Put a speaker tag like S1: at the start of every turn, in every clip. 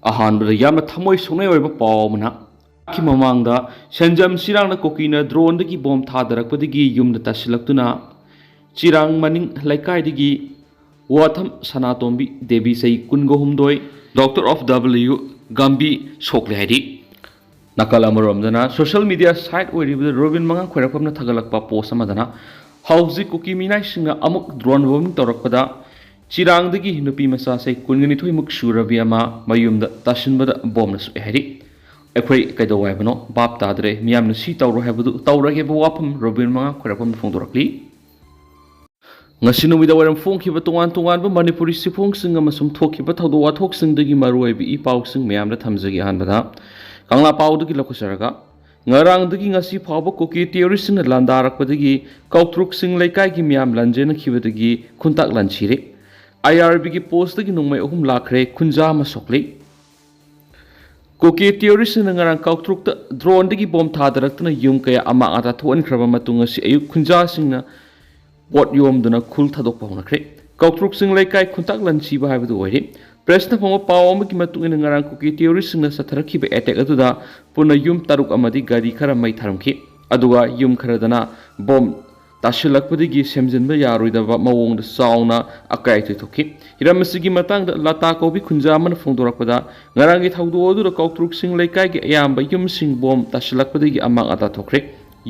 S1: ꯑꯍꯥꯟꯕꯗ ꯌꯥꯝꯅ ꯊꯃꯣꯏ ꯁꯣꯛꯅꯩ ꯑꯣꯏꯕ ꯄꯥꯎ ꯑꯃꯅ ꯒꯤ ꯃꯃꯥꯡꯗ ꯁꯦꯟꯖꯝ ꯆꯤꯔꯥꯡꯅ ꯀꯣꯀꯤꯅ ꯗ꯭ꯔꯣꯟꯗꯒꯤ ꯕꯣꯝ ꯊꯥꯗꯔꯛꯄꯗꯒꯤ ꯌꯨꯝꯗ ꯇꯥꯁꯤꯜꯂꯛꯇꯨꯅ ꯆꯤꯔꯥꯡ ꯃꯅꯤꯡ ꯂꯩꯀꯥꯏꯗꯒꯤ ꯋꯥꯊꯝ ꯁꯅꯥꯇꯣꯝꯕꯤ ꯗꯦꯕꯤ ꯆꯍꯤ 22 ꯗꯣꯛꯇꯔ ꯑꯣꯐ W ꯒꯥꯝꯕꯤ ꯁꯣꯛꯂꯦ ꯍꯥꯏꯔꯤ ꯅꯥꯀꯜ ꯑꯃꯔꯣꯝꯗꯅ ꯁꯣꯁꯤꯌꯦꯜ ꯃꯤꯗꯤꯌꯥ ꯁꯥꯏꯠ ꯑꯣꯏꯔꯤꯕ ꯔꯣꯕꯤꯟ ꯃꯉꯥꯡ ꯈꯣꯏꯔꯛꯐꯝꯅ ꯊꯥꯒꯠꯂꯛꯄ ꯄꯣꯁต์ꯑꯃꯗꯅ ꯍꯧꯖꯤꯛ ꯀꯨꯀꯤ ꯃꯤꯅꯥꯏꯁꯤꯡꯅ ꯑꯃꯨꯛ ꯗ꯭ꯔꯣꯟ ꯕꯣꯝꯕꯤꯡ ꯇꯧꯔꯛꯄꯗ ꯆꯤꯔꯥꯡꯗꯒꯤ ꯅꯨꯄꯤꯃꯆꯥ ꯆꯍꯤ 22 ꯃꯨꯛ ꯁꯨꯔꯕꯤ ꯑꯃ ꯃꯌꯨꯝꯗ ꯇꯥꯁꯤꯟꯕꯗ ꯕꯣꯝꯅ ꯁꯣꯛꯑꯦ ꯍꯥꯏꯔꯤ ꯑꯩꯈꯣꯏ ꯀꯩꯗꯧ ꯍꯥꯏꯕꯅꯣ ꯚꯥꯞ ꯇꯥꯗ꯭ꯔꯦ ꯃꯤꯌꯥꯝꯅ ꯁꯤ ꯇꯧꯔꯣ ꯍꯥꯏꯕꯗꯨ ꯇꯧꯔꯒꯦꯕ ꯋꯥꯐꯝ ꯔꯣꯕꯤꯟ ꯃꯉꯥꯡ ꯈꯣꯏꯔꯛꯐꯝꯅ ꯐꯣꯡꯗꯣꯔꯛꯂꯤ ꯉꯁꯤ ꯅꯨꯃꯤꯗꯥꯡꯋꯥꯏꯔꯝ ꯐꯣꯡꯈꯤꯕ ꯇꯣꯉꯥꯟ ꯇꯣꯉꯥꯟꯕ ꯃꯅꯤꯄꯨꯔꯤ ꯁꯤꯐꯣꯡꯁꯤꯡ ꯑꯃꯁꯨꯡ ꯊꯣꯛꯈꯤꯕ ꯊꯧꯗꯣꯛ ꯋꯥꯊꯣꯛꯁꯤꯡꯗꯒꯤ ꯃꯔꯨꯑꯣꯏꯕ ꯏ ꯄꯥꯎꯁꯤꯡ ꯃꯌꯥꯝꯗ ꯊꯝꯖꯒꯦ ꯑꯍꯥꯟꯕꯗ ꯀꯪꯂꯥ ꯄꯥꯎꯗꯒꯤ ꯂꯧꯈꯠꯆꯔꯒ ꯉꯔꯥꯡꯗꯒꯤ ꯉꯁꯤ ꯐꯥꯎꯕ ꯀꯨꯀꯤ ꯇꯤꯑꯣꯔꯤꯁꯁꯤꯡꯅ ꯂꯥꯟꯗꯥꯔꯛꯄꯗꯒꯤ ꯀꯧꯇ꯭ꯔꯨꯛꯁꯤꯡ ꯂꯩꯀꯥꯏꯒꯤ ꯃꯤꯌꯥꯝ ꯂꯥꯟꯖꯦꯟꯅꯈꯤꯕꯗꯒꯤ ꯈꯨꯟꯇꯥꯛ ꯂꯥꯟꯁꯤꯔꯦ IRBꯒꯤ ꯄꯣꯁꯇꯒꯤ ꯅꯣꯡꯃꯩ 3 ꯂꯥꯛꯈ꯭ꯔꯦ ꯈꯨꯟꯖꯥ ꯑꯃ ꯁꯣꯛꯂꯤ ꯀꯨꯀꯤ ꯇꯤꯑꯣꯔꯤꯁꯁꯤꯡꯅ ꯉꯔꯥꯡ ꯀꯧꯇ꯭ꯔꯨꯛꯇ ꯗ꯭ꯔꯣꯟꯗꯒꯤ ꯕꯣꯝ ꯊꯥꯗꯔꯛꯇꯨꯅ ꯌꯨꯝ ꯀꯌꯥ ꯑꯃꯥꯡ ꯑꯇꯥ ꯊꯣꯛꯍꯟꯈ꯭ꯔꯕ ꯃꯇꯨꯡ ꯉꯁꯤ ꯑꯌꯨꯛ ꯈꯨꯟꯖꯥꯁꯤꯡꯅ ꯄꯣꯠ ꯌꯣꯝꯗꯨꯅ ꯈꯨꯜ ꯊꯥꯗꯣꯛꯄ ꯍꯧꯅꯈ꯭ꯔꯦ ꯀꯧꯇ꯭ꯔꯨꯛꯁꯤꯡ ꯂꯩꯀꯥꯏ ꯈꯨꯟꯇꯥꯛ ꯂꯥꯟꯁꯤꯕ ꯍꯥꯏꯕꯗꯨ ꯑꯣꯏꯔꯤ ꯄ꯭ꯔꯦꯁꯅ ꯐꯣꯡꯕ ꯄꯥꯎ ꯑꯃꯒꯤ ꯃꯇꯨꯡ ꯏꯟꯅ ꯉꯔꯥꯡ ꯀꯨꯀꯤ ꯇꯤꯑꯣꯔꯤꯁꯁꯤꯡꯅ ꯆꯠꯊꯔꯛꯈꯤꯕ ꯑꯦꯇꯦꯛ ꯑꯗꯨꯗ ꯄꯨꯟꯅ ꯌꯨꯝ 6 ꯑꯃꯗꯤ ꯒꯥꯔꯤ ꯈꯔ ꯃꯩ ꯊꯥꯔꯝꯈꯤ ꯑꯗꯨꯒ ꯌꯨꯝ ꯈꯔꯗꯅ ꯕꯣꯝ ꯇꯥꯁꯤꯜꯂꯛꯄꯗꯒꯤ ꯁꯦꯝꯖꯤꯟꯕ ꯌꯥꯔꯣꯏꯗꯕ ꯃꯑꯣꯡꯗ ꯆꯥꯎꯅ ꯑꯀꯥꯏ ꯑꯇꯣꯏ ꯊꯣꯛꯈꯤ ꯍꯤꯔꯝ ꯑꯁꯤꯒꯤ ꯃꯇꯥꯡꯗ ꯂꯥꯇꯥ ꯀꯧꯕꯤ ꯈꯨꯟꯖꯥ ꯑꯃꯅ ꯐꯣꯡꯗꯣꯔꯛꯄꯗ ꯉꯔꯥꯡꯒꯤ ꯊꯧꯗꯣꯛ ꯑꯗꯨꯗ ꯀꯧꯇ꯭ꯔꯨꯛꯁꯤꯡ ꯂꯩꯀꯥꯏꯒꯤ ꯑꯌꯥꯝꯕ ꯌꯨꯝꯁꯤꯡ ꯕꯣꯝ ꯇꯥꯁꯤꯜꯂꯛꯄꯗꯒꯤ ꯑꯃꯥꯡ ꯑꯇꯥ ꯊꯣꯛꯈ꯭ꯔꯦ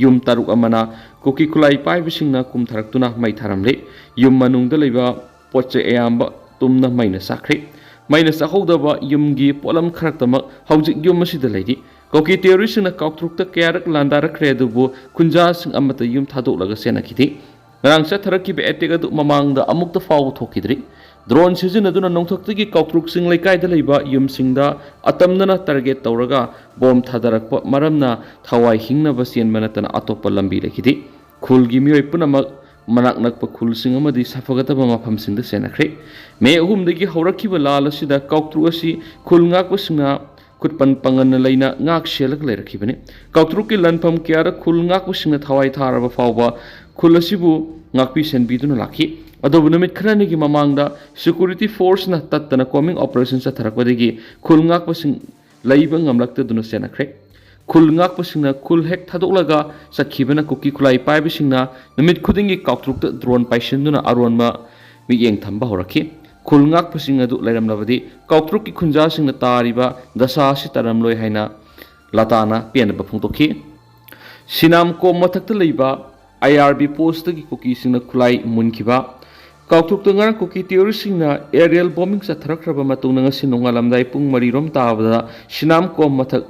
S1: ꯌꯨꯝ 6 ꯑꯃꯅ ꯀꯨꯀꯤ ꯈꯨꯠꯂꯥꯏ ꯄꯥꯏꯕꯁꯤꯡꯅ ꯀꯨꯝꯊꯔꯛꯇꯨꯅ ꯃꯩ ꯊꯥꯔꯝꯂꯦ ꯌꯨꯝ ꯃꯅꯨꯡꯗ ꯂꯩꯕ ꯄꯣꯠꯆꯩ ꯑꯌꯥꯝꯕ ꯇꯨꯝꯅ ꯃꯩꯅ ꯆꯥꯛꯈ꯭ꯔꯦ ꯃꯩꯅ ꯆꯥꯛꯍꯧꯗꯕ ꯌꯨꯝꯒꯤ ꯄꯣꯠꯂꯝ ꯈꯔꯛꯇꯃꯛ ꯍꯧꯖꯤꯛ ꯌꯨꯝ ꯑꯁꯤꯗ ꯂꯩꯔꯤ ꯀꯨꯀꯤ ꯇꯤꯑꯣꯔꯤꯁꯁꯤꯡꯅ ꯀꯧꯇ꯭ꯔꯨꯛꯇ ꯀꯌꯥꯔꯛ ꯂꯥꯟꯗꯥꯔꯛꯈ꯭ꯔꯦ ꯑꯗꯨꯕꯨ ꯈꯨꯟꯖꯥꯁꯤꯡ ꯑꯃꯠꯇ ꯌꯨꯝ ꯊꯥꯗꯣꯛꯂꯒ ꯆꯦꯟꯅꯈꯤꯗꯦ ꯉꯔꯥꯡ ꯆꯠꯊꯔꯛꯈꯤꯕ ꯑꯦꯇꯦꯛ ꯑꯗꯨ ꯃꯃꯥꯡꯗ ꯑꯃꯨꯛꯇ ꯐꯥꯎꯕ ꯊꯣꯛꯈꯤꯗ꯭ꯔꯤ ꯗ꯭ꯔꯣꯟ ꯁꯤꯖꯤꯟꯅꯗꯨꯅ ꯅꯣꯡꯊꯛꯇꯒꯤ ꯀꯧꯇ꯭ꯔꯨꯛꯁꯤꯡ ꯂꯩꯀꯥꯏꯗ ꯂꯩꯕ ꯌꯨꯝꯁꯤꯡꯗ ꯑꯇꯝꯅꯅ ꯇꯥꯔꯒꯦꯠ ꯇꯧꯔꯒ ꯕꯣꯝ ꯊꯥꯗꯔꯛꯄ ꯃꯔꯝꯅ ꯊꯋꯥꯏ ꯍꯤꯡꯅꯕ ꯆꯦꯟꯕ ꯅꯠꯇꯅ ꯑꯇꯣꯞꯄ ꯂꯝꯕꯤ ꯂꯩꯈꯤꯗꯦ ꯈꯨꯜꯒꯤ ꯃꯤꯑꯣꯏ ꯄꯨꯝꯅꯃꯛ ꯃꯅꯥꯛ ꯅꯛꯄ ꯈꯨꯜꯁꯤꯡ ꯑꯃꯗꯤ ꯁꯥꯐꯒꯗꯕ ꯃꯐꯝꯁꯤꯡꯗ ꯆꯦꯟꯅꯈ꯭ꯔꯦ ꯃꯦ 3 ꯍꯧꯔꯛꯈꯤꯕ ꯂꯥꯜ ꯑꯁꯤꯗ ꯀꯧꯇ꯭ꯔꯨꯛ ꯑꯁꯤ ꯈꯨꯜ ꯉꯥꯛꯄꯁꯤꯡꯅ ꯈꯨꯠꯄꯟ ꯄꯪꯒꯟꯅ ꯂꯩꯅ ꯉꯥꯛ ꯁꯦꯜꯂꯒ ꯂꯩꯔꯛꯈꯤꯕꯅꯤ ꯀꯧꯇ꯭ꯔꯨꯛꯀꯤ ꯂꯟꯐꯝ ꯀꯌꯥꯗ ꯈꯨꯜ ꯉꯥꯛꯄꯁꯤꯡꯅ ꯊꯋꯥꯏ ꯊꯥꯔꯕ ꯐꯥꯎꯕ ꯈꯨꯜ ꯑꯁꯤꯕꯨ ꯉꯥꯛꯄꯤ ꯁꯦꯟꯕꯤꯗꯨꯅ ꯂꯥꯛꯈꯤ ꯑꯗꯨꯕꯨ ꯅꯨꯃꯤꯠ ꯈꯔꯅꯤꯒꯤ ꯃꯃꯥꯡꯗ ꯁꯦꯀ꯭ꯌꯨꯔꯤꯇꯤ ꯐꯣꯔꯁꯅ ꯇꯠꯇꯅ ꯀꯣꯃꯤꯡ ꯑꯣꯄꯔꯦꯁꯟ ꯆꯠꯊꯔꯛꯄꯗꯒꯤ ꯈꯨꯜ ꯉꯥꯛꯄꯁꯤꯡ ꯂꯩꯕ ꯉꯝꯂꯛꯇꯗꯨꯅ ꯆꯦꯟꯅꯈ꯭ꯔꯦ ꯈꯨꯜ ꯉꯥꯛꯄꯁꯤꯡꯅ ꯈꯨꯜ ꯍꯦꯛ ꯊꯥꯗꯣꯛꯂꯒ ꯆꯠꯈꯤꯕꯅ ꯀꯨꯀꯤ ꯈꯨꯠꯂꯥꯏ ꯄꯥꯏꯕꯁꯤꯡꯅ ꯅꯨꯃꯤꯠ ꯈꯨꯗꯤꯡꯒꯤ ꯀꯧꯇ꯭ꯔꯨꯛꯇ ꯗ꯭ꯔꯣꯟ ꯄꯥꯏꯁꯤꯟꯗꯨꯅ ꯑꯔꯣꯟꯕ ꯃꯤꯠꯌꯦꯡ ꯊꯝꯕ ꯍꯧꯔꯛꯈꯤ ꯈꯨꯜ ꯉꯥꯛꯄꯁꯤꯡ ꯑꯗꯨ ꯂꯩꯔꯝꯂꯕꯗꯤ ꯀꯧꯇ꯭ꯔꯨꯛꯀꯤ ꯈꯨꯟꯖꯥꯁꯤꯡꯅ ꯇꯥꯔꯤꯕ ꯗꯁꯥ ꯑꯁꯤ ꯇꯥꯔꯝꯂꯣꯏ ꯍꯥꯏꯅ ꯂꯥꯇꯥꯅ ꯄꯦꯟꯗꯕ ꯐꯣꯡꯗꯣꯛꯈꯤ ꯁꯤꯅꯥꯝꯀꯣꯝ ꯃꯊꯛꯇ ꯂꯩꯕ IRB ꯄꯣꯁꯇꯒꯤ ꯀꯨꯀꯤꯁꯤꯡꯅ ꯈꯨꯠꯂꯥꯏ ꯃꯨꯟꯈꯤꯕ ꯀꯧꯇ꯭ꯔꯨꯛꯇ ꯉꯔꯥꯡ ꯀꯨꯀꯤ ꯇꯤꯑꯣꯔꯤꯁꯁꯤꯡꯅ ꯑꯦꯔꯤꯌꯦꯜ ꯕꯣꯝꯕꯤꯡ ꯆꯠꯊꯔꯛꯈ꯭ꯔꯕ ꯃꯇꯨꯡꯗ ꯉꯁꯤ ꯅꯣꯡꯉꯥꯜꯂꯝꯗꯥꯏ ꯄꯨꯡ 4 ꯇꯥꯕꯗ ꯁꯤꯅꯥꯝꯀꯣꯝ ꯃꯊꯛ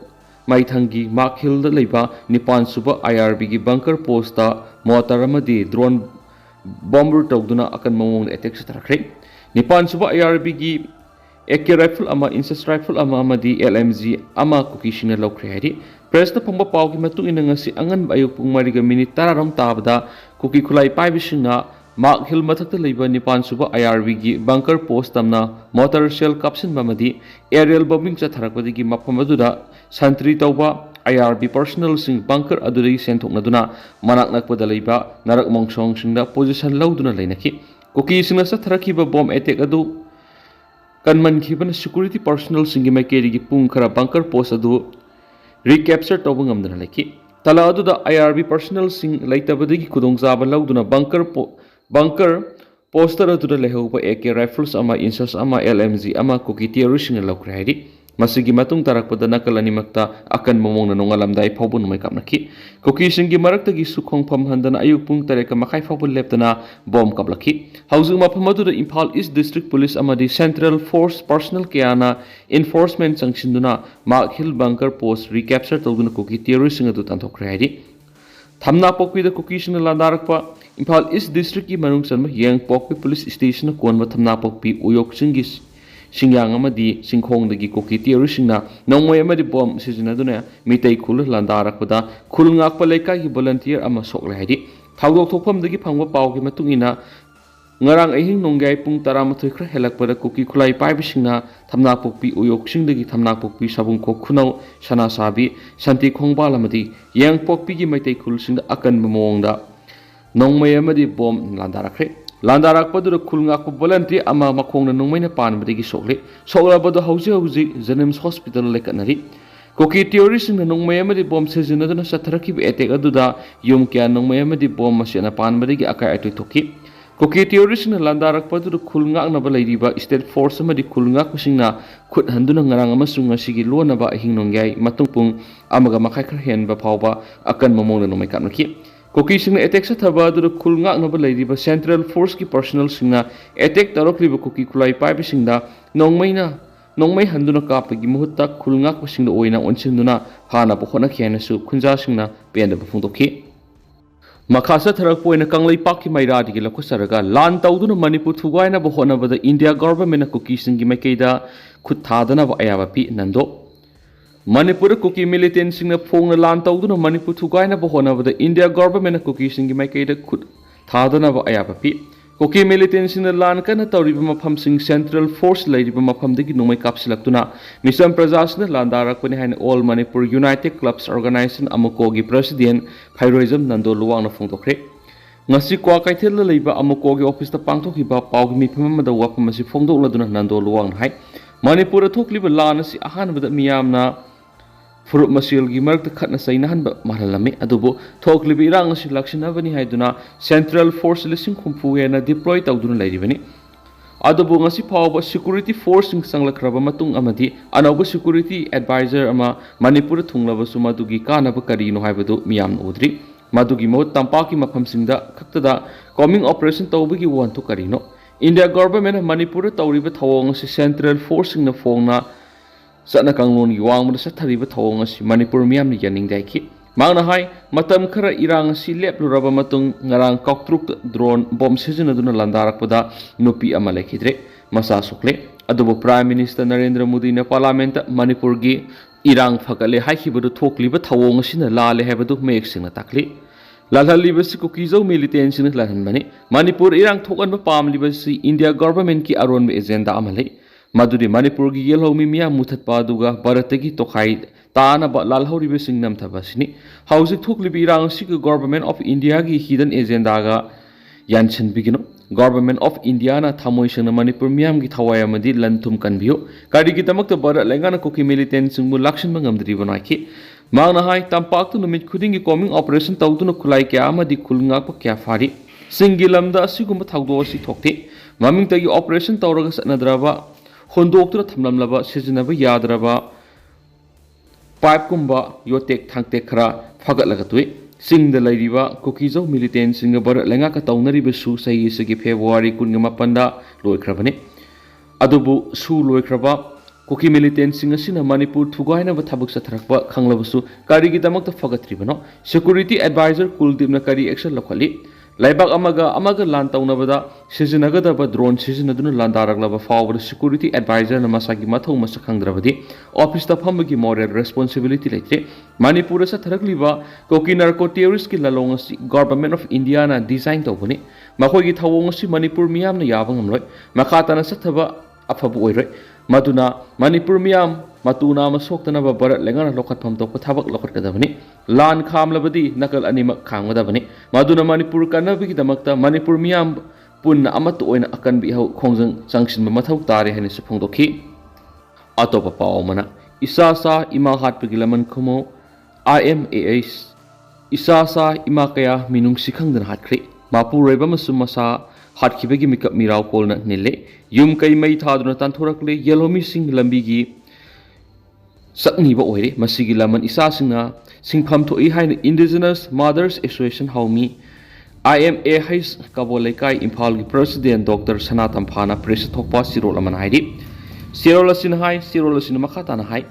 S1: ꯃꯥꯏꯊꯪꯒꯤ ꯃꯥꯛ ꯍꯤꯜꯗ ꯂꯩꯕ 9ꯁꯨꯕ IRBꯒꯤ ꯕꯪꯀꯔ ꯄꯣꯁꯇ ꯃꯣꯇꯔ ꯑꯃꯗꯤ ꯗ꯭ꯔꯣꯟ ꯕꯣꯝꯕꯔ ꯇꯧꯗꯨꯅ ꯑꯀꯟꯕ ꯃꯑꯣꯡꯗ ꯑꯦꯇꯦꯛ ꯆꯠꯊꯔꯛꯈ꯭ꯔꯦ 9ꯁꯨꯕ IRBꯒꯤ AK ꯔꯥꯏꯐꯜ ꯑꯃ ꯏꯟꯁꯦꯁ ꯔꯥꯏꯐꯜ ꯑꯃ ꯑꯃꯗꯤ LMG ꯑꯃ ꯀꯨꯀꯤꯁꯤꯡꯅ ꯂꯧꯈ꯭ꯔꯦ ꯍꯥꯏꯔꯤ ꯄ꯭ꯔꯦꯁꯇ ꯐꯪꯕ ꯄꯥꯎꯒꯤ ꯃꯇꯨꯡ ꯏꯟꯅ ꯉꯁꯤ ꯑꯉꯟꯕ ꯑꯌꯨꯛ ꯄꯨꯡ 4:10 ꯇꯥꯕꯗ ꯀꯨꯀꯤ ꯈꯨꯠꯂꯥꯏ ꯄꯥꯏꯕꯁꯤꯡꯅ ꯃꯥꯛ ꯍꯤꯜ ꯃꯊꯛꯇ ꯂꯩꯕ 9ꯁꯨꯕ IRBꯒꯤ ꯕꯪꯀꯔ ꯄꯣꯁ ꯇꯝꯅ ꯃꯣꯇꯔ ꯁꯦꯜ ꯀꯥꯞꯁꯤꯟꯕ ꯑꯃꯗꯤ ꯑꯦꯔꯤꯌꯦꯜ ꯕꯣꯝꯕꯤꯡ ꯆꯠꯊꯔꯛꯄꯗꯒꯤ ꯃꯐꯝ ꯑꯗꯨꯗ ꯁꯟꯇ꯭ꯔꯤ ꯇꯧꯕ IRB ꯄꯔꯁꯣꯅꯦꯜꯁꯤꯡ ꯕꯪꯀꯔ ꯑꯗꯨꯗꯒꯤ ꯆꯦꯟꯊꯣꯛꯅꯗꯨꯅ ꯃꯅꯥꯛ ꯅꯛꯄꯗ ꯂꯩꯕ ꯅꯥꯔꯛ ꯃꯣꯡꯁꯣꯡꯁꯤꯡꯗ ꯄꯣꯖꯤꯁꯟ ꯂꯧꯗꯨꯅ ꯂꯩꯅꯈꯤ ꯀꯨꯀꯤꯁꯤꯡꯅ ꯆꯠꯊꯔꯛꯈꯤꯕ ꯕꯣꯝ ꯑꯦꯇꯦꯛ ꯑꯗꯨ ꯀꯟꯃꯟꯈꯤꯕꯅ ꯁꯦꯀ꯭ꯌꯨꯔꯤꯇꯤ ꯄꯔꯁꯣꯅꯦꯜꯁꯤꯡꯒꯤ ꯃꯥꯏꯀꯩꯗꯒꯤ ꯄꯨꯡ ꯈꯔ ꯕꯪꯀꯔ ꯄꯣꯁ ꯑꯗꯨ ꯔꯤꯀꯦꯞꯆꯔ ꯇꯧꯕ ꯉꯝꯗꯅ ꯂꯩꯈꯤ ꯇꯂꯥ ꯑꯗꯨꯗ IRB ꯄꯔꯁꯣꯅꯦꯜꯁꯤꯡ ꯂꯩꯇꯕꯗꯒꯤ ꯈꯨꯗꯣꯡꯆꯥꯕ ꯂꯧꯗꯨꯅ ꯕꯪꯀꯔ ꯄꯣꯁꯇꯔ ꯑꯗꯨꯗ ꯂꯩꯍꯧꯕ AK ꯔꯥꯏꯐꯜꯁ ꯑꯃ ꯏꯟꯁꯦꯁ ꯑꯃ LMG ꯑꯃ ꯀꯨꯀꯤ ꯇꯤꯑꯣꯔꯤꯁꯁꯤꯡꯅ ꯂꯧꯈ꯭ꯔꯦ ꯍꯥꯏꯔꯤ ꯃꯁꯤꯒꯤ ꯃꯇꯨꯡ ꯇꯥꯔꯛꯄꯗ ꯅꯥꯀꯜ ꯑꯅꯤꯃꯛꯇ ꯑꯀꯟꯕ ꯃꯑꯣꯡꯗ ꯅꯣꯡꯉꯥꯜꯂꯝꯗꯥꯏ ꯐꯥꯎꯕ ꯅꯣꯡꯃꯩ ꯀꯥꯞꯅꯈꯤ ꯀꯨꯀꯤꯁꯤꯡꯒꯤ ꯃꯔꯛꯇꯒꯤꯁꯨ ꯈꯣꯡꯐꯝ ꯍꯟꯗꯅ ꯑꯌꯨꯛ ꯄꯨꯡ 8:30 ꯐꯥꯎꯕ ꯂꯦꯞꯇꯅ ꯕꯣꯝ ꯀꯥꯞꯂꯛꯈꯤ ꯍꯧꯖꯤꯛ ꯃꯐꯝ ꯑꯗꯨꯗ ꯏꯝꯐꯥꯜ ꯏꯁ ꯗꯤꯁꯇ꯭ꯔꯤꯛ ꯄꯨꯂꯤꯁ ꯑꯃꯗꯤ ꯁꯦꯟꯇ꯭ꯔꯦꯜ ꯐꯣꯔꯁ ꯄꯔꯁꯣꯅꯦꯜ ꯀꯌꯥꯅ ꯏꯟꯐꯣꯔꯁꯃꯦꯟ ꯆꯪꯁꯤꯟꯗꯨꯅ ꯃꯥꯛ ꯍꯤꯜ ꯕꯪꯀꯔ ꯄꯣꯁ ꯔꯤꯀꯦꯞꯆꯔ ꯇꯧꯗꯨꯅ ꯀꯨꯀꯤ ꯇꯤꯑꯣꯔꯤꯁꯁꯤꯡ ꯑꯗꯨ ꯇꯥꯟꯊꯣꯛꯈ꯭ꯔꯦ ꯍꯥꯏꯔꯤ ꯊꯝꯅꯥꯄꯣꯛꯄꯤꯗ ꯀꯨꯀꯤꯁꯤꯡꯅ ꯂꯥꯟꯗꯥꯔꯛꯄ ꯏꯝꯐꯥꯜ ꯏꯁ ꯗꯤꯁꯇ꯭ꯔꯤꯛꯀꯤ ꯃꯅꯨꯡ ꯆꯟꯕ ꯌꯦꯡꯄꯣꯛꯄꯤ ꯄꯨꯂꯤꯁ ꯁ꯭ꯇꯦꯁꯟꯅ ꯀꯣꯟꯕ ꯊꯝꯅꯥꯄꯣꯛꯄꯤ ꯎꯌꯣꯛꯆꯤꯡꯒꯤ ꯁꯤꯡꯌꯥꯡ ꯑꯃꯗꯤ ꯆꯤꯡꯈꯣꯡꯗꯒꯤ ꯀꯨꯀꯤ ꯇꯤꯑꯣꯔꯤꯁꯁꯤꯡꯅ ꯅꯣꯡꯃꯩ ꯑꯃꯗꯤ ꯕꯣꯝ ꯁꯤꯖꯤꯟꯅꯗꯨꯅ ꯃꯤꯇꯩ ꯈꯨꯜ ꯂꯥꯟꯗꯥꯔꯛꯄꯗ ꯈꯨꯜ ꯉꯥꯛꯄ ꯂꯩꯀꯥꯏꯒꯤ ꯚꯣꯂꯟꯇꯤꯌꯔ ꯑꯃ ꯁꯣꯛꯂꯦ ꯍꯥꯏꯔꯤ ꯊꯧꯗꯣꯛ ꯊꯣꯛꯐꯝꯗꯒꯤ ꯐꯪꯕ ꯄꯥꯎꯒꯤ ꯃꯇꯨꯡ ꯏꯟꯅ ꯉꯔꯥꯡ ꯑꯍꯤꯡ ꯅꯣꯡꯌꯥꯏ ꯄꯨꯡ 12 ꯈꯔ ꯍꯦꯜꯂꯛꯄꯗ ꯀꯨꯀꯤ ꯈꯨꯠꯂꯥꯏ ꯄꯥꯏꯕꯁꯤꯡꯅ ꯊꯝꯅꯥꯄꯣꯛꯄꯤ ꯎꯌꯣꯛꯆꯤꯡꯗꯒꯤ ꯊꯝꯅꯥꯄꯣꯛꯄꯤ ꯁꯥꯕꯨꯡꯈꯣꯛ ꯈꯨꯅꯧ ꯁꯅꯥꯁꯥꯕꯤ ꯁꯟꯇꯤ ꯈꯣꯡꯕꯥꯜ ꯑꯃꯗꯤ ꯌꯦꯡꯄꯣꯛꯄꯤꯒꯤ ꯃꯩꯇꯩ ꯈꯨꯜꯁꯤꯡꯗ ꯑꯀꯟꯕ ꯃꯑꯣꯡꯗ ꯅꯣꯡꯃꯩ ꯑꯃꯗꯤ bomb ꯂꯥꯟꯗꯥꯔꯛꯈ꯭ꯔꯦ Landarakpadura khulngakpa voluntary ama makhongna nongmaina panbadagi sokle soklabadu hauji Janims Hospital lekatnari Kuki terroristing nongmay amadi bomb seasonaduna satharakib attack aduda yum kya nongmay amadi bomb masina panbadagi akai atu toki Kuki terroristing landarakpadura khulngaknaba leiriba state force amadi khulngakpasingna khut handuna ngarang amasung asigi lonaba hingnongyai matungpung amaga makai khar henba phawba akan mamongna nongmay kapnaki Kuki singna attack sathaba adu khulngaknaba leiriba central force ki personnel singna attack tarokliba kuki khulai paibisingda nongmai handuna kapagi muhutta khulngakpasingda oina onsinduna hana pokhona khianasu khunjasingna pendaba phungdokhi Makasa tharak poina kanglai pakki maira digi lakusaraga lan tawduna Manipur thugaina bohona bada India government na Kuki singi makeida khut thadana ba ayaba pi nando Manipur Kuki militant singna phongna lan tawduna Manipur thugaina bohona bada India government na Kuki singi makeida khut thadana ba ayaba pi Kuki militant singna lan kana tawriba mafam sing central force leiriba mafam dagi nongmai kapsilaktuna Misam Prajasna landarakpani haina All Manipur United Clubs Organization Amukogi President Phairoism Nando Luwangna phongdokre ngasi kwa kaithel leiba Amukogi office ta pangthokiba pawgi mifamamada wapam asi phongdokladuna Nando Luwang hai Manipur thokliba lan asi ahanbada miyamna Furup masilgi marakta khatna sainahanba mahalami adubo thoklibi irang asi lakshinabani haiduna Central Force lising khumpu hena deploy tawduna leiribani adubo ngasi phawba security force sanglakraba matung amadi anauba security advisor ama Manipur thunglaba sumadugi kanaba karino haibadu miyam udri madugi mo tampaki mafamsingda khaktada coming operation tawbagi wantu karino India government Manipur tawriba thawong asi Central Force na phongna Sana kanglon gi wangmada sathariba thawong asi Manipur miyam ni yaning daiki mangna hai matam khara irang si lepluraba matung ngarang koktruk drone bomb seasonaduna landarakpada nupi ama lekhidre masa sokle adubo Prime Minister Narendra Modi na parliament Manipur gi irang phakale haikibadu thokliba thawong asina lale habadu mek singna takli lalhaliba si Kukizo militant singna lahanbani Manipur irang thokanba pamliba si India government ki aron agenda amale Maduri Manipur gi yelhomi miya muthat paduga baratagi tokhai tana ba lalhori be singnam thabasini housing thuklibi rang sik government of India gi hidden agenda ga yanchin bigino government of India na thamoi singna Manipur miyam gi thawai amadi lanthum kanbiyo kari gi tamak to barat lengana Kuki militant singmu lakshin mangamdri banaki mangna hai tampak tu numit khuding gi coming operation tawduna khulai kya amadi khulnga pa kya fari singilamda asigumba thawdo asi thokte maming tagi operation tawraga satnadraba Hondoktura thamlamlaba sizinaba yadraba pipe kumba yotek thangtek khara phagatlagatui singda lairiba Kukizo militant singa bar lenga ka tawnariba su sahi sigi February 18 da loikrabani adubu su loikraba Kuki militant singa sina Manipur thugaina ba thabuk satharakba khanglabasu karigi damakta phagatribano security advisor Kuldipna kari action lakhali Laibak amaga lan tawnabada sizinagada drone sizinaduna landaraglaba fawbada security advisor na masagi mathau masakhangrabadi office ta phambagi moral responsibility leite Manipur sa tharakliba Kuki narco terrorist ki lalong si government of India na design tawbani makhoi gi thawong si Manipur miyam na yabangamloi makhatana sathaba afabu oiroi maduna Manipur miyam matuna masoktana ba barat lengana lokhat pham tok thabak lokhat kadabani lan khamlabadi nakal anima khangmadabani maduna Manipur kanabigi damakta Manipur miyam punna amat oina akan bi hau khongjang sangshin mathau tare hani suphongdokhi atopa paumana isasa ima hatpigi laman khomo IMAS isasa ima kaya minung sikhangdan hatkri mapu reba masumasa hatkibegi mikap mirau kolna nile yum kai mai thaduna tanthorakle yelomi sing lambigi sakni ba oire masigi laman isa singna singpham thoi haina Indigenous Mothers Association haumi IMA hais kabolaikai Imphal gi president Dr. Sanatam Phana press thokpa sirol aman haidi sirolasin hai sirolasin makhata na hai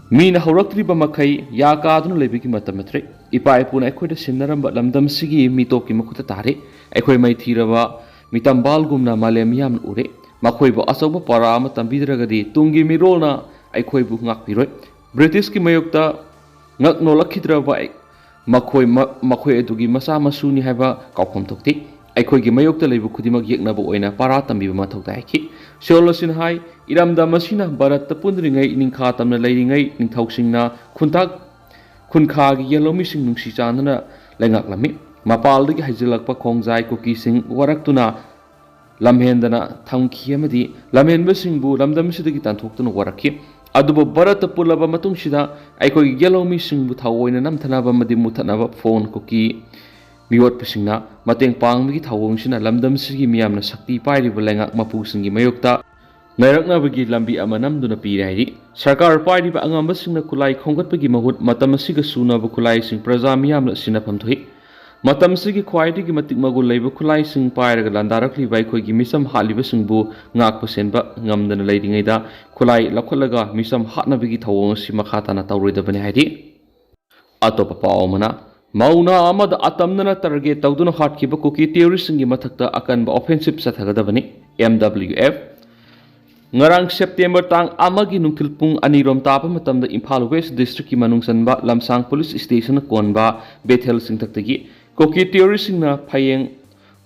S1: mina haurakri ba makai ya ka adun lebigi matamentre ipa ipuna ekhoida sinnaram ba lamdam sigi mitop ki makhuta tare ekhoi mai thiraba mitambal gumna malem yam ure makhoi ba asoba para ama tambidragadi tungi mirolna ekhoi bu ngakpiroi British ki mayokta ngak nolakhidra makhoi adugi masa masuni haiba kaukhom thokti ekhoi gi mayokta leibu khudimak yekna bu oina para tambi ma thokta ki solosin hai iramda masina barat ta punringai ningkha tamna leiringai ningthausingna khuntak khunkha gi yelomi sing nungsi chanana lengak lami ꯃꯄꯥꯜꯗꯒꯤ ꯍꯩꯖꯤꯜꯂꯛꯄ ꯈꯣꯡꯖꯥꯏ ꯀꯨꯀꯤꯁꯤꯡ ꯋꯥꯔꯛꯇꯨꯅ ꯂꯝꯍꯦꯟꯗꯅ ꯊꯝꯈꯤ ꯑꯃꯗꯤ ꯂꯝꯍꯦꯟꯕꯁꯤꯡꯕꯨ ꯂꯝꯗꯝꯁꯤꯗꯒꯤ ꯇꯥꯟꯊꯣꯛꯇꯨꯅ ꯋꯥꯔꯛꯈꯤ ꯑꯗꯨꯕꯨ ꯚꯥꯔꯠꯇ ꯄꯨꯜꯂꯕ ꯃꯇꯨꯡꯁꯤꯗ ꯑꯩꯈꯣꯏꯒꯤ ꯌꯦꯜꯂꯧꯃꯤꯁꯤꯡꯕꯨ ꯊꯑꯣꯏꯅ ꯅꯝꯊꯅꯕ ꯑꯃꯗꯤ ꯃꯨꯊꯠꯅꯕ phone cookie ꯃꯤꯑꯣꯠꯄꯁꯤꯡꯅ ꯃꯇꯦꯡ ꯄꯥꯡꯕꯒꯤ ꯊꯧꯑꯣꯡꯁꯤꯅ ꯂꯝꯗꯝꯁꯤꯒꯤ ꯃꯤꯌꯥꯝꯅ ꯁꯛꯇꯤ ꯄꯥꯏꯔꯤꯕ ꯂꯩꯉꯥꯛ ꯃꯄꯨꯁꯤꯡꯒꯤ ꯃꯥꯌꯣꯛꯇ ꯉꯥꯏꯔꯛꯅꯕꯒꯤ ꯂꯝꯕꯤ ꯑꯃ ꯅꯝꯗꯨꯅ ꯄꯤꯔꯦ ꯍꯥꯏꯔꯤ ꯁꯔꯀꯥꯔ ꯄꯥꯏꯔꯤꯕ ꯑꯉꯝꯕꯁꯤꯡꯅ ꯈꯨꯠꯂꯥꯏ ꯈꯣꯝꯒꯠꯄꯒꯤ ꯃꯍꯨꯠ ꯃꯇꯝ ꯑꯁꯤꯒ ꯆꯨꯅꯕ ꯈꯨꯠꯂꯥꯏꯁꯤꯡ ꯄ꯭ꯔꯖꯥ ꯃꯤꯌꯥꯝꯅ ꯁꯤꯟꯅꯐꯝ ꯊꯣꯛꯏ ꯃꯇꯝꯁꯤꯒꯤ ꯈ꯭ꯋꯥꯏꯗꯒꯤ ꯃꯇꯤꯛ ꯃꯒꯨꯟ ꯂꯩꯕ ꯈꯨꯠꯂꯥꯏꯁꯤꯡ ꯄꯥꯏꯔꯒ ꯂꯥꯟꯗꯥꯔꯛꯂꯤꯕ ꯑꯩꯈꯣꯏꯒꯤ ꯃꯤꯆꯝ ꯍꯥꯠꯂꯤꯕꯁꯤꯡꯕꯨ ꯉꯥꯛꯄ ꯁꯦꯟꯕ ꯉꯝꯗꯅ ꯂꯩꯔꯤꯉꯩꯗ ꯈꯨꯠꯂꯥꯏ ꯂꯧꯈꯠꯂꯒ ꯃꯤꯆꯝ ꯍꯥꯠꯅꯕꯒꯤ ꯊꯧꯑꯣꯡ ꯑꯁꯤ ꯃꯈꯥ ꯇꯥꯅ ꯇꯧꯔꯣꯏꯗꯕꯅꯤ ꯍꯥꯏꯔꯤ ꯑꯇꯣꯞꯄ ꯄꯥꯎ ꯑꯃꯅ ꯃꯧꯅꯥ ꯑꯃꯗ ꯑꯇꯝꯅꯅ ꯇꯥꯔꯒꯦꯠ ꯇꯧꯗꯨꯅ ꯍꯥꯠꯈꯤꯕ ꯀꯨꯀꯤ ꯇꯦꯔꯣꯔꯤꯁꯁꯤꯡꯒꯤ ꯃꯊꯛꯇ ꯑꯀꯟꯕ offensive ꯆꯠꯊꯒꯗꯕꯅꯤ MWF ngarang September tang amagi nungkil pung anirom tapa matamda Imphal West District ki manungsanba Lamsang Police Station konba Bethel singtaktagi koki terrorist singna phayeng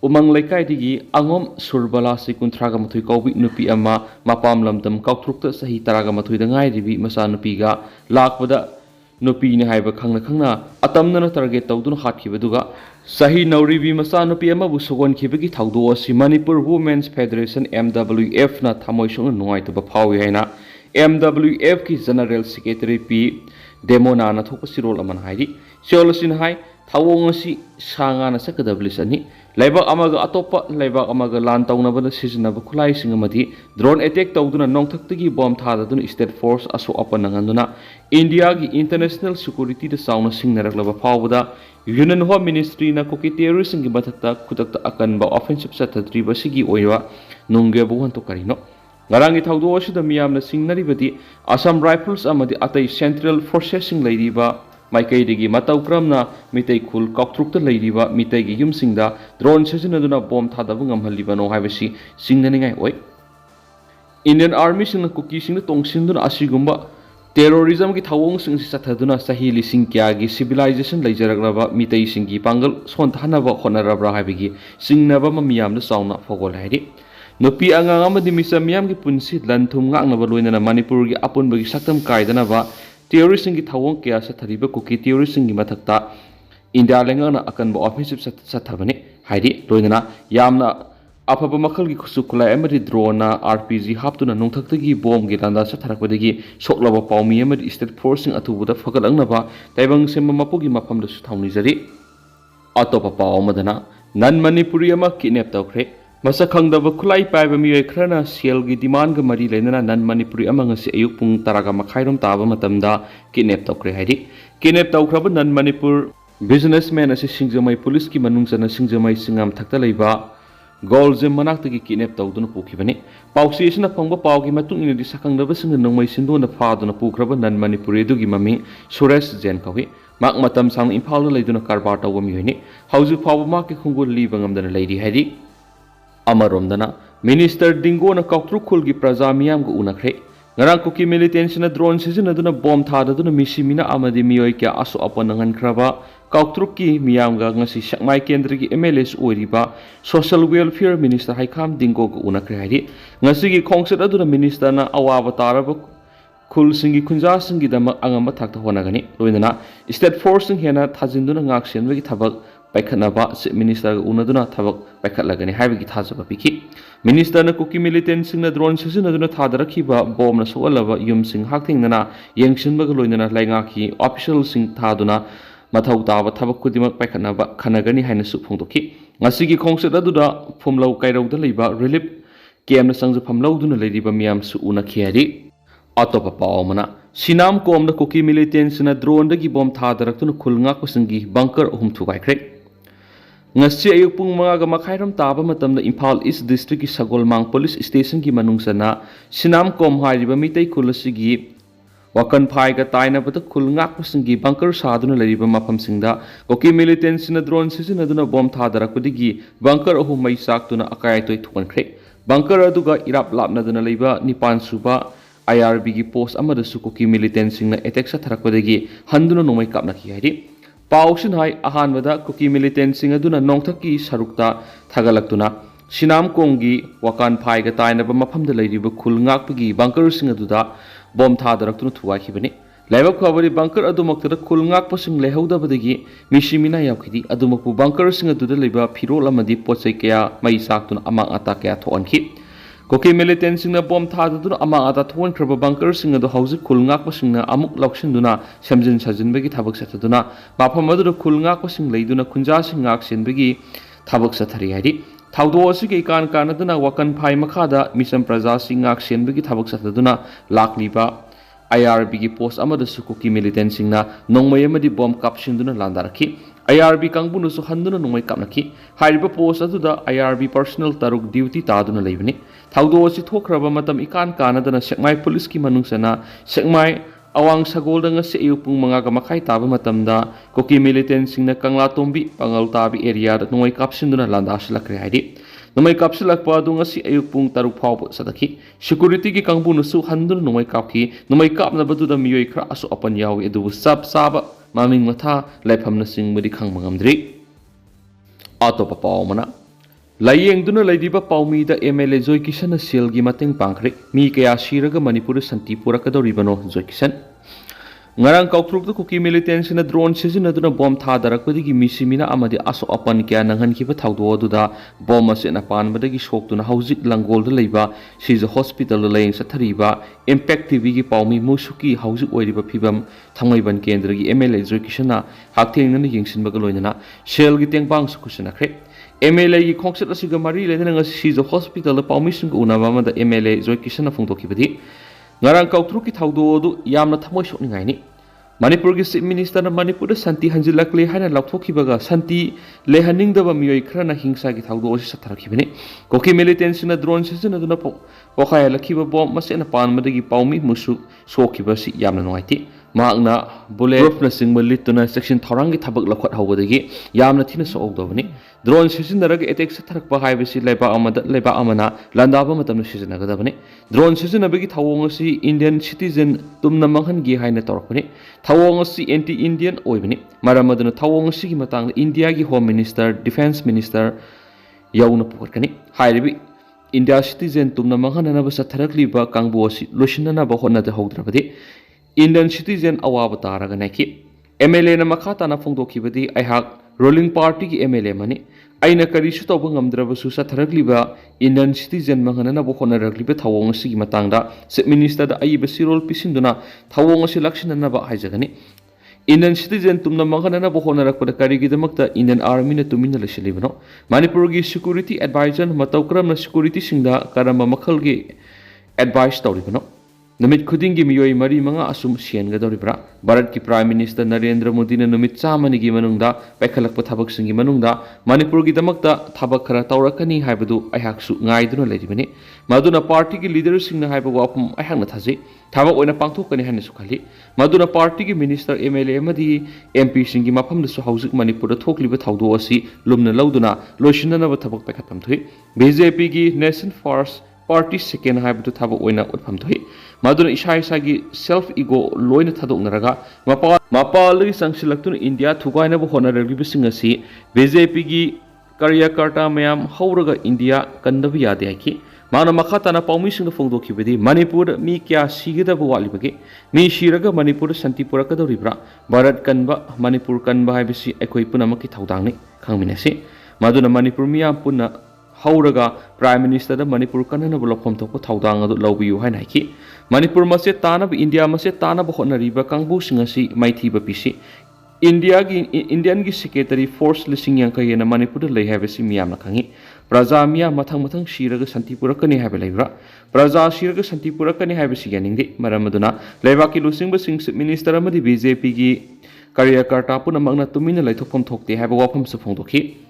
S1: umang laikai digi angom surbala si kuntraga mathui kaubi nupi ama mapam lamdam kautrukta sahi taraga mathui da ngai ribi masa nupi ga lakpada nupi ni haiba khangna atamna target tawdun hatkibaduga sahi nauribi masa nupi ama bu sogon khibagi thawdo asi Manipur Women's Federation MWF na thamoi sung nungai to ba phawi haina MWF ki General Secretary P Demona na thokpa sirol aman hairi siolasin hai thawong asi sanga na sakadablis ani laibak amaga atopa laibak amaga lan tawnabada sizinaba khulai singamadi drone attack tawduna nongthaktagi bomb thadaduna state force aso apananganduna India gi international security da sauna singnaraklaba phawda Union Home Ministry na koki terrorist ngi bathakta kutakta akan ba offensive sathatri basigi oiwa nungge buhan to karino ngarangi thawdo asida miyamna singnaribadi Assam Rifles amadi atai Central Processing leiriba Maikaidigi Matau Kramna Mitei Kul Koktrukta Ladiba Mitegi Yumsingda Drone Sessionaduna Bomb Tadabungam Halibano Havishi Singnaningai Oi Indian Army Sing Kuki Sing Tongsindun Asigumba Terrorism ki Tawong Sing Sataduna Sahili Singkiagi Civilization Lajaragraba Mitei Singi Pangal Sontanaba Honarabra Habigi Singnaba Mamiam the Sauna Fogol Hadi Nupi Angama di Misamiam ki Punsit Lantum Ngangnabaluina Manipur gi Apun Bagi Saktam Kaidanaba Terrorist ki thawong kya sa thariba kuki terrorist ki mathakta India lengana akan ba offensive sathabani haidi loinana yamna afaba makhal gi khusukula amadi drone na RPG haptuna nongthaktagi bomb gi landa satharakpadagi soklaba pawmi amadi state forcing athubuda fagalangnaba taibang semma mapugi mafamda su thawni jari atopa paw madana nan manipuri ama kidnap tawkhre masa khangdaba khulai paiba mioi khrana sel gi demand ga mari lenana nan manipuri amang se ayuk pung taraga makhairom taba matamda kidnap tawkre haidi kidnap tawkhraba nan manipur businessman ase singjamai police ki manungsana singjamai singam thakta leiba goljem manaktagi kidnap tawduna pukhibani pawsi isna phangba pawgi matung ina di sakhangdaba singa nongmai sindona phaduna pukhraba nan manipuri dugi mami Suresh Jain kawi mak matam sang Imphal leiduna karbar tawba mihoini hauju phawba mak ki khungul liba ngamdana leidi haidi Amaromdana Minister Dingo na Kautrukul gi Praja miyam go unakre ngarang kuki militants na drone sizinaduna bomb thadaduna misimina amadi miyoi kya aso apanangan kraba Kautruk ki miyam ga ngasi Sakmai Kendra gi MLS oiriba Social Welfare Minister Haikam Dingo go unakre haidi ngasi gi khongsat aduna minister na awaba taraba khul singi khunja singi dama angamba thakta honagani loinana state force sing hena thajinduna ngak senbagi thabak paikhanaba minister unaduna thabak paikhatlagani haibagi thajaba piki minister na kuki militant singna drone sizinaduna thadarakhiba bomb na soalaba yum sing hakthingna yengsinbaga loinana laingaki official sing thaduna mathau taba thabak kudimak paikhanaba khanagani haina su phongdoki ngasigi khongsat aduna phumlau kairauda leiba relief camp na sangju phamlauduna leiriba miyam su unakhiari atopa pawmana sinam komda kuki militants na drone dagi bomb thadarakuna khulngak pasangi bunker ahum thugaikre ngasi ayuk pung mga gamakairam taba matamda Imphal East District ki Sagolmang Police Station ki manungsana sinam kom hairiba mitay kulasigi wakan phai ga taina bata khulngak pasangi bunker saduna lariba mafam singda koki militants na drone sizinaduna bomb thadarakudigi bunker ahum mai saktuna akai toy thukankhre bunker aduga irap lapnaduna leiba nipan suba IRB ki post amada sukuki militant singna attack sa tharakpadagi handuna nomai kapna ki hairi pawsin hai ahanbada kuki militant sing aduna nongthaki sarukta thagalaktuna sinam kongi wakan phai ga tainaba mafamda leiriba khul ngakpagi bunker sing aduda bom thadaraktuna thuwakhibani Laibak Pabari bunker Adumakta Kulngak Posing Lehodabadagi, Mishimina Yakidi, Adumapu bunkers in the Liba, Pirola Madi Potsekea, Maisatun among Ataka to Anki. Kuki militants in the bomb Tadun among Atatuan Kraba bunkers in the house Kulngak Posing Amuk Lokshenduna, Shamjin Sajin Begi Tabak Sataduna, Mapamadu Kulngak Posing Laduna Kunjasing Action Begi Tabak Satari. Taudosi kan Kanaduna Wakan Pai Makada, Misam Praza Action Begi Tabak Sataduna, Lakliba. IRB post amada Kuki militants na nongmay amadi bomb caption duna landaraki IRB kangbuno so handuna nongmay kapnaki hariba post aduda IRB personal taruk duty taduna leibani thaudo si thokraba matam ikan kanadana sekmai police ki manungsana sekmai awang sagolda nga se upung mga gamakai taba matamda Kuki militants na kangla tombi pangal tabi area dat nongmay caption duna landas lakre haidi Nomay kapsilak pa doon nga si ayupong taruk pao sa daki. Security ki kang bunusu handun nomay kapki. Nomay kap na badu da miyoy kra aso apan yaw edu saba maming mata laipam na sing madi kang mangamdri. Ato pa pao mana. Layeng doon na laydiba pao mi da MLA Joy Kisan na silgi mateng pangkri. Mi kaya siraga Manipura Santipura kadoribano Joy Kisan. Ngarang kautruk tu Kuki militants na drone season na duna bomb thadarakpada gi misimina amadi aso apan kya nanghan kiba thawdo duda bomb ase na pan badagi shok tuna hauzik langol da leiba siza hospital da layeng sathariba impact tv gi pawmi musuki hauzik oiriba phibam thangai ban kendra gi MLA Joy Kishana haktheng na yingsin baga loinana shell gi tengbang su kusana khre MLA gi khongset asiga mari lena nga siza hospital da pawmi sing unaba ma da MLA Joy Kishana phongdokibadi Ngarang kautruk ki thawdo du yamna thamoi sokningai ni Manipur ki Chief Minister na Manipur Santi Hanjilakle haina lauthokibaga Santi lehaningdaba miyoi khrana hingsa ki thawdo osi satharakibani Kuki militants na drone season na duna pokhaya lakhiba bomb masena panmadagi pawmi musu sokiba si yamna nongaiti Magna bullet proof na singma lituna section thorangi thabak lakhwat hawdagi yamna thina soogdobani drone season naraga attack satharakpa haibasi laiba amana landaba matamna season nagadabani drone season abagi thawong si Indian citizen tumna manghan gi haina torpani thawong si anti Indian oibani maramaduna thawong si gi matang India gi home minister defense minister yauna pukarkani hairibi India citizen tumna manghan na ba satharakliba kangbo si losinana ba honna da hawdrabadi Indian citizen awaba taraga naki MLA na makata na phongdokibadi Ngaihak ruling party ki MLA mani aina karisu tawba ngamdrabasu satharakliba Indian citizen mangana bo khonaragliba thawong si matangda Chief Minister da aiba sirol pisinduna thawong si lakshina ba haijagani Indian citizen tumna mangana bo khonarakpada karigi damakta Indian army na tumina lesilibano Manipur gi security advisor matawkram na security singda karama makhal gi advice tawribano Numit khudingi miyoi mari manga asum sian gadoribra Bharat ki Prime Minister Narendra Modi na numit chamani gi manungda paikhalakpa thabak singi manungda Manipur gi damakta thabak khara tawrakani haibadu Ngaihak su ngaiduna leribani maduna party ki leader singna haiba wapum Ngaihak na thaji thabak oina pangthokani haina su khali maduna party ki minister MLA amadi MP singi mafam da su hauzik Manipur da thokliba thawdo asi lumna lauduna loishinna na thabak paikhatam thui BJP gi Nation First Party second haibadu thabak oina utpham thui maduna isagi self ego loina thadok naraga mapalagi sangsilaktun India thugaina bo honorary bisingasi BJP gi karyakarta mayam hauraga India kandabi yade aki mana makata na pawmi sing phongdo khibedi Manipur mi kya sigida bo walibage mi shiraga Manipur Santipura kadoribra Bharat kanba Manipur kanba haibisi ekoi punamaki thaudangni khangminasi maduna Manipur miyam punna hauraga Prime Minister da Manipur kanana bolofom thoko thaudang adu lawbiu haina ki Manipur mase tanab India mase tanab honariba kangbu singasi maithiba pisi Indian gi secretary force lising yang kayena Manipur da lei habesi miyam na khangi praja miya mathang shiraga Santipura kani habe leibra praja shiraga Santipura kani habesi yaningde maramaduna leibaki lusing ba sing minister amadi BJP gi karyakarta puna magna tumina laithopom thokte habe wafam su phongdokhi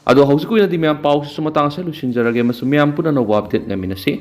S1: Ado hausiku ina di miyam pau sumatang sa lusinjarage masu miyam puna na update ngaminasi